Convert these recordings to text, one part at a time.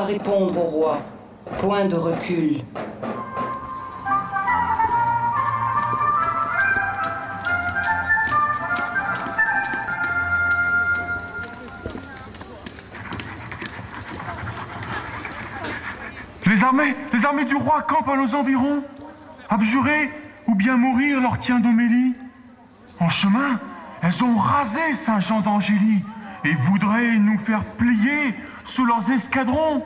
Répondre au roi. Point de recul. Les armées du roi campent à nos environs. Abjurer ou bien mourir leur tient d'Omélie. En chemin, elles ont rasé Saint-Jean d'Angély et voudraient nous faire plier sous leurs escadrons.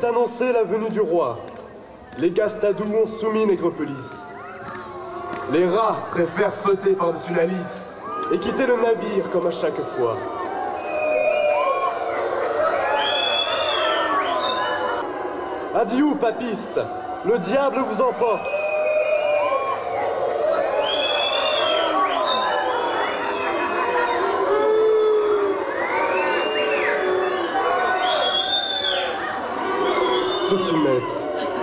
Annoncé la venue du roi. Les Gastadous ont soumis Négropolis. Les rats préfèrent sauter par-dessus la lisse et quitter le navire comme à chaque fois. Adieu, papistes, le diable vous emporte. Se soumettre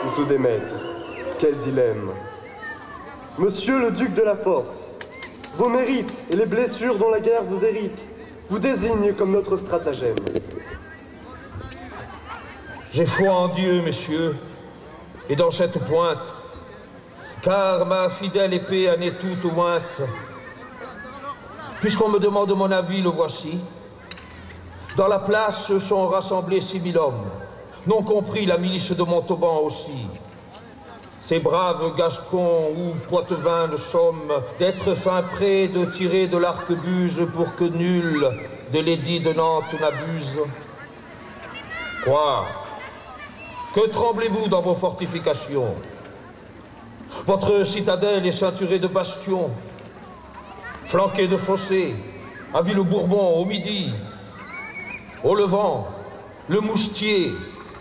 ou se démettre, quel dilemme. Monsieur le duc de la Force, vos mérites et les blessures dont la guerre vous hérite vous désignent comme notre stratagème. J'ai foi en Dieu, messieurs, et dans cette pointe, car ma fidèle épée en est toute ointe. Puisqu'on me demande mon avis, le voici. Dans la place se sont rassemblés 6000 hommes, non compris la milice de Montauban aussi. Ces braves Gascons ou Poitevins ne sommes d'être fin prêts de tirer de l'arquebuse pour que nul de l'édit de Nantes n'abuse. Quoi? Que tremblez-vous dans vos fortifications? Votre citadelle est ceinturée de bastions, flanquée de fossés, à Ville-Bourbon au midi, au Levant, le Moustier,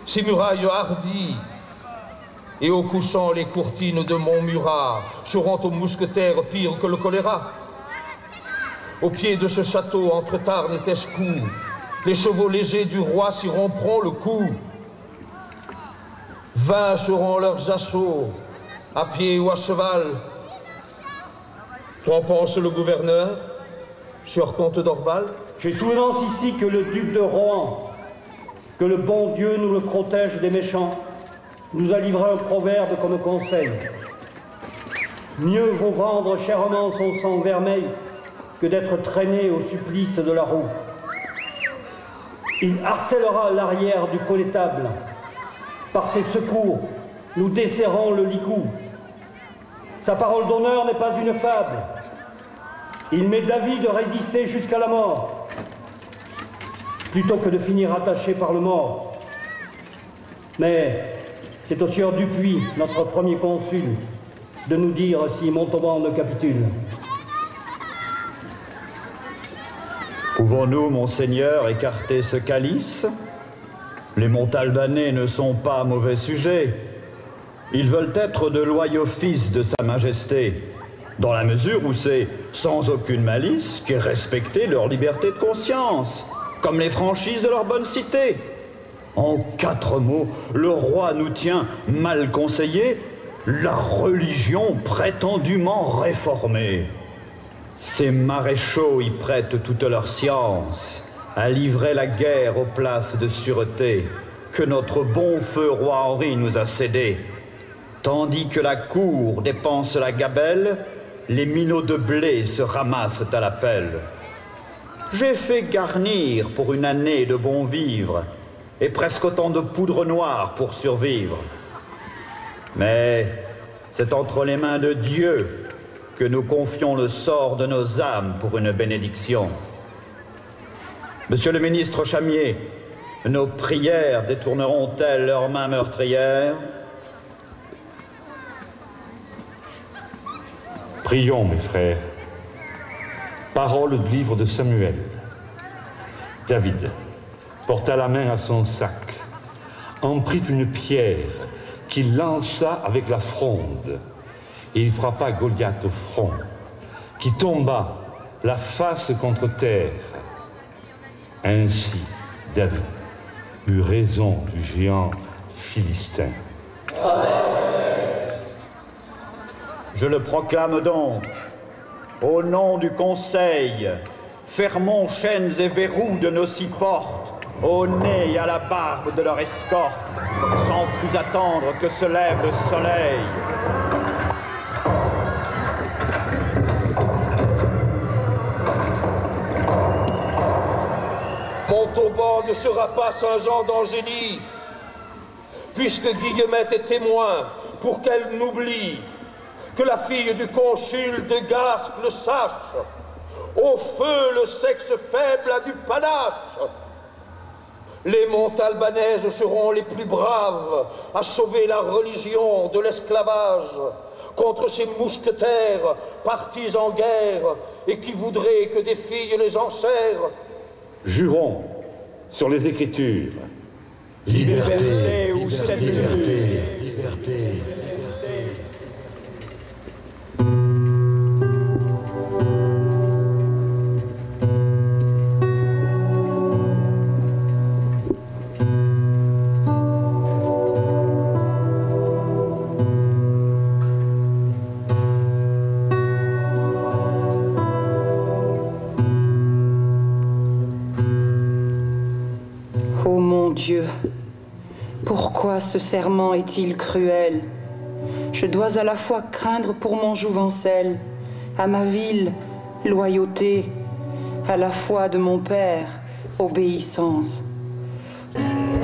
ses murailles hardies, Et au couchant, les courtines de Montmurat seront aux mousquetaires pire que le choléra. Au pied de ce château, entre Tarn et Tescou, les chevaux légers du roi s'y rompront le cou. 20 seront leurs assauts, à pied ou à cheval. Qu'en pense le gouverneur, sieur comte d'Orval? J'ai souvenance ici que le duc de Rohan, que le bon Dieu nous le protège des méchants, nous a livré un proverbe comme conseil. Mieux vaut vendre chèrement son sang vermeil que d'être traîné au supplice de la roue. Il harcèlera l'arrière du connétable. Par ses secours, nous desserrons le licou. Sa parole d'honneur n'est pas une fable. Il m'est d'avis de résister jusqu'à la mort, plutôt que de finir attaché par le mort. Mais c'est au sieur Dupuis, notre premier consul, de nous dire si Montauban ne capitule. Pouvons-nous, monseigneur, écarter ce calice? Les Montalbanais ne sont pas mauvais sujets. Ils veulent être de loyaux fils de Sa Majesté, dans la mesure où c'est sans aucune malice qu'est respectée leur liberté de conscience, comme les franchises de leur bonne cité. En 4 mots, le roi nous tient mal conseillés, la religion prétendument réformée. Ces maréchaux y prêtent toute leur science à livrer la guerre aux places de sûreté que notre bon feu roi Henri nous a cédées. Tandis que la cour dépense la gabelle, les minots de blé se ramassent à la pelle. J'ai fait garnir pour une année de bons vivres et presque autant de poudre noire pour survivre. Mais c'est entre les mains de Dieu que nous confions le sort de nos âmes pour une bénédiction. Monsieur le ministre Chamier, nos prières détourneront-elles leurs mains meurtrières? Prions, mes frères. Parole du livre de Samuel. David porta la main à son sac, en prit une pierre qu'il lança avec la fronde, et il frappa Goliath au front, qui tomba la face contre terre. Ainsi, David eut raison du géant philistin. Je le proclame donc, au nom du Conseil, fermons chaînes et verrous de nos 6 portes, au nez et à la barbe de leur escorte, sans plus attendre que se lève le soleil. Montauban ne sera pas Saint-Jean d'Angély, puisque Guillemette est témoin pour qu'elle n'oublie que la fille du consul de Gasque le sache. Au feu, le sexe faible a du panache. Les Montalbanaises seront les plus braves à sauver la religion de l'esclavage contre ces mousquetaires partis en guerre et qui voudraient que des filles les enserrent. Jurons sur les Écritures. Liberté ou sépulture. Liberté. Ô mon Dieu, pourquoi ce serment est-il cruel? Je dois à la fois craindre pour mon jouvencel, à ma ville, loyauté, à la foi de mon père, obéissance.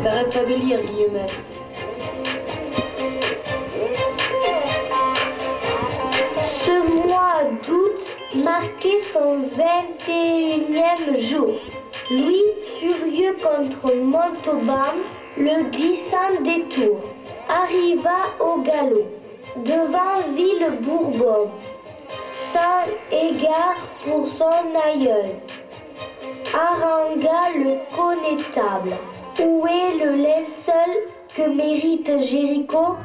T'arrêtes pas de lire, Guillemette. Ce mois d'août marquait son 21e jour. Louis, furieux contre Montauban, le 10 des Tours, arriva au galop, devant Ville-Bourbon, sans égard pour son aïeul. Harangua le connétable. Où est le linceul que mérite Jéricho?